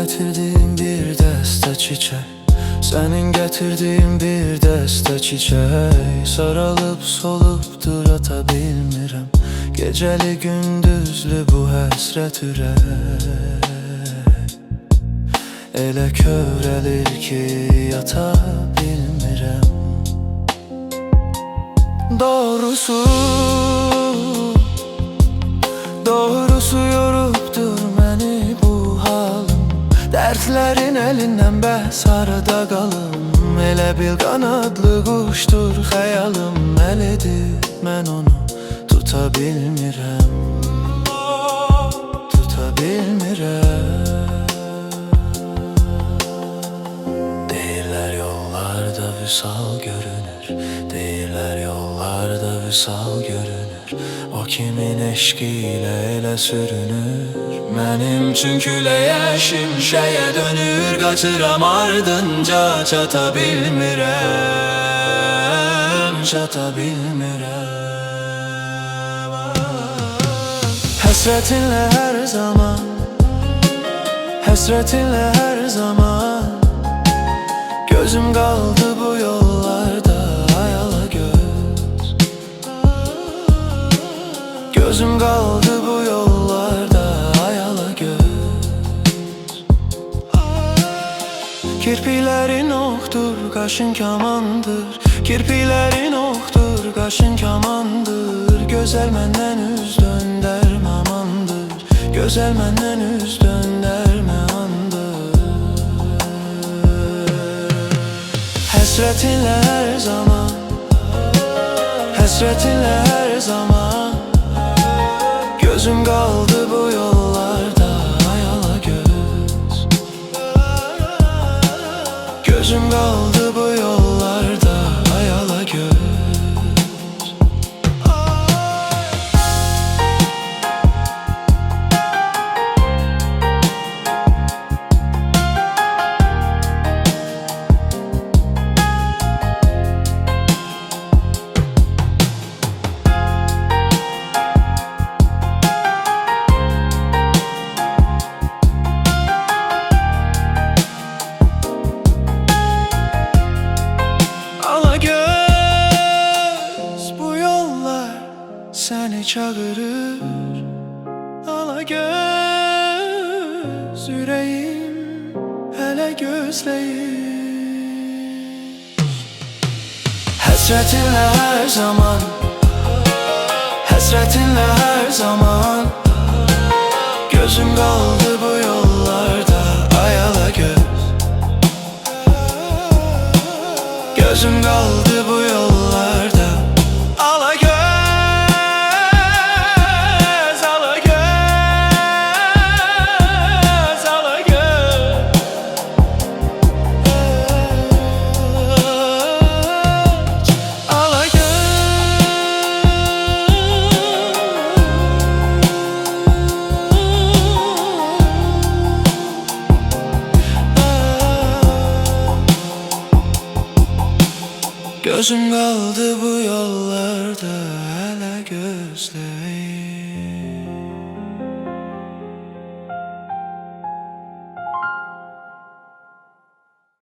getirdiğin bir deste çiçek, senin getirdiğin bir deste çiçek. Saralıp solup dur ata bilmirəm, geceli gündüzlü bu həsrət ürək. Elə kövrəlir ki yata bilmirəm. Doğrusu yorubdur məni bu halım. Dərdlərin əlindən bəs arada qalım. Elə bil qanadlı quşdur xəyalım. Əlidir mən onu tuta bilmirəm, tuta bilmirəm. Deyirlər yollarda vüsal görünür, deyirlər yollarda vüsal görünür. O kimin eşqi ilə elə sürünür. Mənim üçün küləyəşim şəyə dönür. Qaçıram ardınca çata bilmirəm, çata bilmirəm. Həsrətinlə hər zaman, həsrətinlə hər zaman. Gözüm qaldı bu yollarda ayala göz. Gözüm qaldı bu yollarda ayala göz. Kirpiklərin oxdur, qaşın kamandır. Kirpiklərin oxdur, qaşın kamandır. Gözəl məndən üz döndərmə amandır. Gözəl məndən üz döndərmə andır. Həsrətinlə hər zaman, həsrətinlə hər zaman. Gözüm qaldı bu yollarda ayala göz. Gözüm qaldı bu yollarda ayala göz. Səni çağırır, ala göz. Ürəyim hələ gözləyir. Həsrətinlə hər zaman, həsrətinlə hər zaman. Gözüm qaldı bu yollarda ayala göz. Gözüm qaldı bu yollarda ala göz. Gözüm qaldı bu yollarda hələ gözləyir.